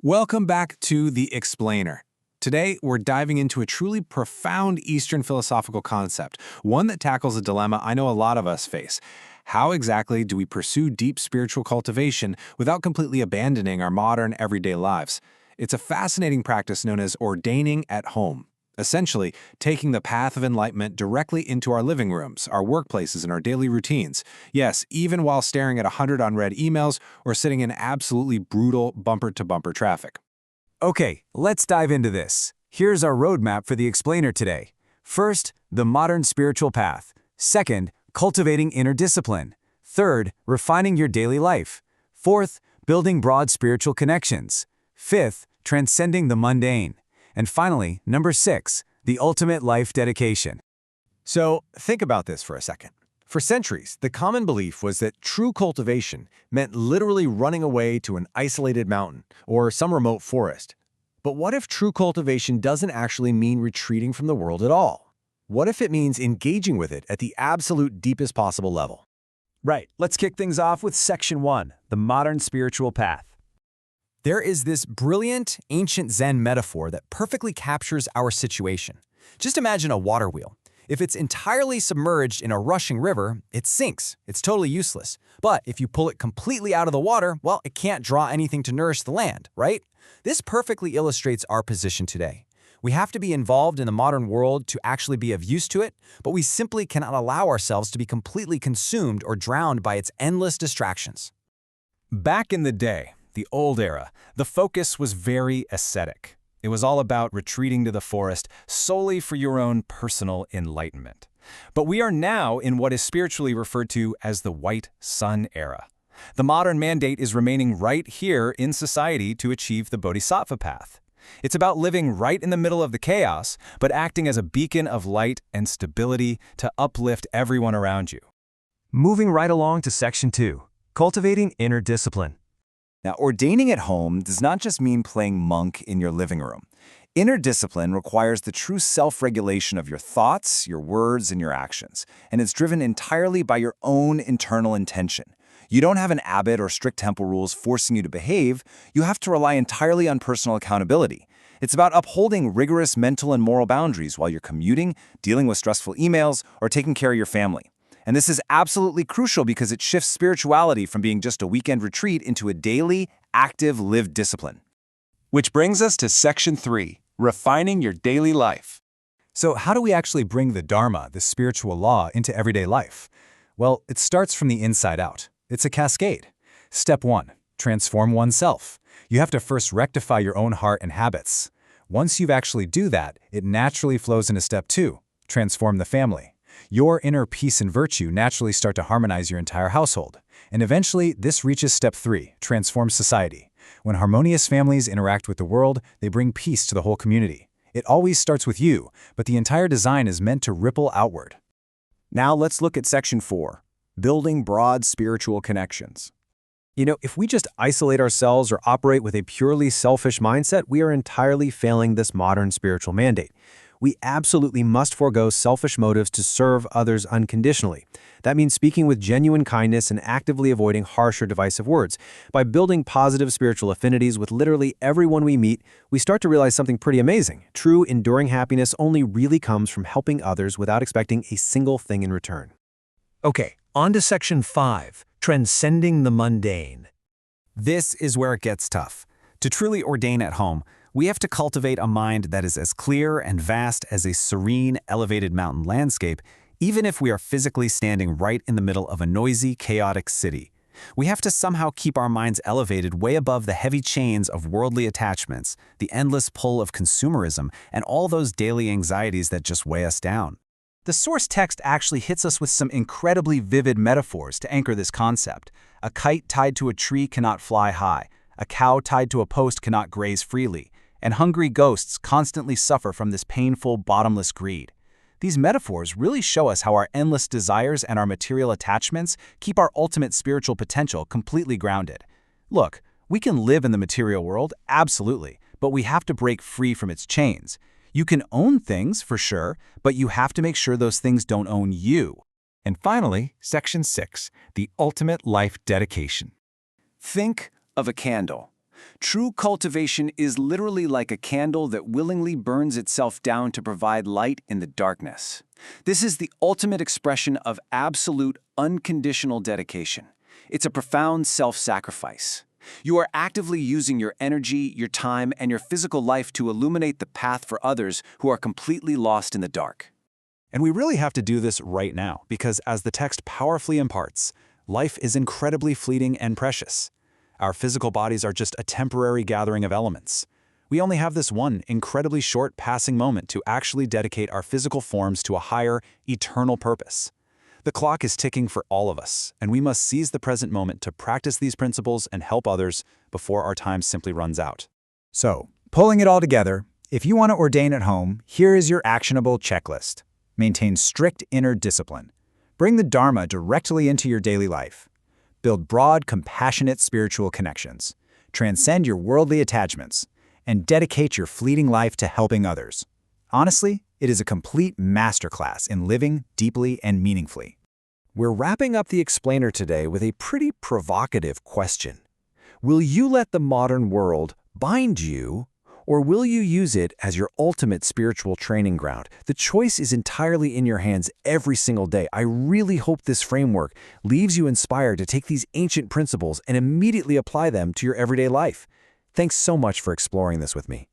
Welcome back to The Explainer. Today, we're diving into a truly profound Eastern philosophical concept, one that tackles a dilemma I know a lot of us face. How exactly do we pursue deep spiritual cultivation without completely abandoning our modern, everyday lives? It's a fascinating practice known as ordaining at home. Essentially, taking the path of enlightenment directly into our living rooms, our workplaces, and our daily routines. Yes, even while staring at 100 unread emails or sitting in absolutely brutal bumper-to-bumper traffic. Okay, let's dive into this. Here's our roadmap for the explainer today. First, the modern spiritual path. Second, cultivating inner discipline. Third, refining your daily life. Fourth, building broad spiritual connections. Fifth, transcending the mundane. And finally, number 6, the ultimate life dedication. So, think about this for a second. For centuries, the common belief was that true cultivation meant literally running away to an isolated mountain or some remote forest. But what if true cultivation doesn't actually mean retreating from the world at all? What if it means engaging with it at the absolute deepest possible level? Right, let's kick things off with Section 1, the modern spiritual path. There is this brilliant, ancient Zen metaphor that perfectly captures our situation. Just imagine a water wheel. If it's entirely submerged in a rushing river, it sinks. It's totally useless. But if you pull it completely out of the water, well, it can't draw anything to nourish the land, right? This perfectly illustrates our position today. We have to be involved in the modern world to actually be of use to it, but we simply cannot allow ourselves to be completely consumed or drowned by its endless distractions. Back in the day, the old era, the focus was very ascetic. It was all about retreating to the forest solely for your own personal enlightenment. But we are now in what is spiritually referred to as the white sun era. The modern mandate is remaining right here in society to achieve the bodhisattva path. It's about living right in the middle of the chaos, but acting as a beacon of light and stability to uplift everyone around you. Moving right along to Section 2, cultivating inner discipline. Now, ordaining at home does not just mean playing monk in your living room. Inner discipline requires the true self-regulation of your thoughts, your words, and your actions, and it's driven entirely by your own internal intention. You don't have an abbot or strict temple rules forcing you to behave. You have to rely entirely on personal accountability. It's about upholding rigorous mental and moral boundaries while you're commuting, dealing with stressful emails, or taking care of your family. And this is absolutely crucial because it shifts spirituality from being just a weekend retreat into a daily, active, lived discipline. Which brings us to Section 3, refining your daily life. So how do we actually bring the Dharma, the spiritual law, into everyday life? Well, it starts from the inside out. It's a cascade. Step 1, transform oneself. You have to first rectify your own heart and habits. Once you've actually do that, it naturally flows into Step 2, transform the family. Your inner peace and virtue naturally start to harmonize your entire household. And eventually, this reaches Step 3, transform society. When harmonious families interact with the world, they bring peace to the whole community. It always starts with you, but the entire design is meant to ripple outward. Now let's look at Section 4, building broad spiritual connections. If we just isolate ourselves or operate with a purely selfish mindset, we are entirely failing this modern spiritual mandate. We absolutely must forego selfish motives to serve others unconditionally. That means speaking with genuine kindness and actively avoiding harsh or divisive words. By building positive spiritual affinities with literally everyone we meet, we start to realize something pretty amazing. True, enduring happiness only really comes from helping others without expecting a single thing in return. Okay, on to Section 5, transcending the mundane. This is where it gets tough. To truly ordain at home, we have to cultivate a mind that is as clear and vast as a serene, elevated mountain landscape, even if we are physically standing right in the middle of a noisy, chaotic city. We have to somehow keep our minds elevated way above the heavy chains of worldly attachments, the endless pull of consumerism, and all those daily anxieties that just weigh us down. The source text actually hits us with some incredibly vivid metaphors to anchor this concept. A kite tied to a tree cannot fly high. A cow tied to a post cannot graze freely. And hungry ghosts constantly suffer from this painful, bottomless greed. These metaphors really show us how our endless desires and our material attachments keep our ultimate spiritual potential completely grounded. Look, we can live in the material world, absolutely, but we have to break free from its chains. You can own things, for sure, but you have to make sure those things don't own you. And finally, Section 6, the ultimate life dedication. Think of a candle. True cultivation is literally like a candle that willingly burns itself down to provide light in the darkness. This is the ultimate expression of absolute, unconditional dedication. It's a profound self-sacrifice. You are actively using your energy, your time, and your physical life to illuminate the path for others who are completely lost in the dark. And we really have to do this right now, because as the text powerfully imparts, life is incredibly fleeting and precious. Our physical bodies are just a temporary gathering of elements. We only have this one incredibly short passing moment to actually dedicate our physical forms to a higher, eternal purpose. The clock is ticking for all of us, and we must seize the present moment to practice these principles and help others before our time simply runs out. So, pulling it all together, if you want to ordain at home, here is your actionable checklist. Maintain strict inner discipline. Bring the Dharma directly into your daily life. Build broad, compassionate spiritual connections. Transcend your worldly attachments. And dedicate your fleeting life to helping others. Honestly, it is a complete masterclass in living deeply and meaningfully. We're wrapping up the explainer today with a pretty provocative question. Will you let the modern world bind you, or will you use it as your ultimate spiritual training ground? The choice is entirely in your hands every single day. I really hope this framework leaves you inspired to take these ancient principles and immediately apply them to your everyday life. Thanks so much for exploring this with me.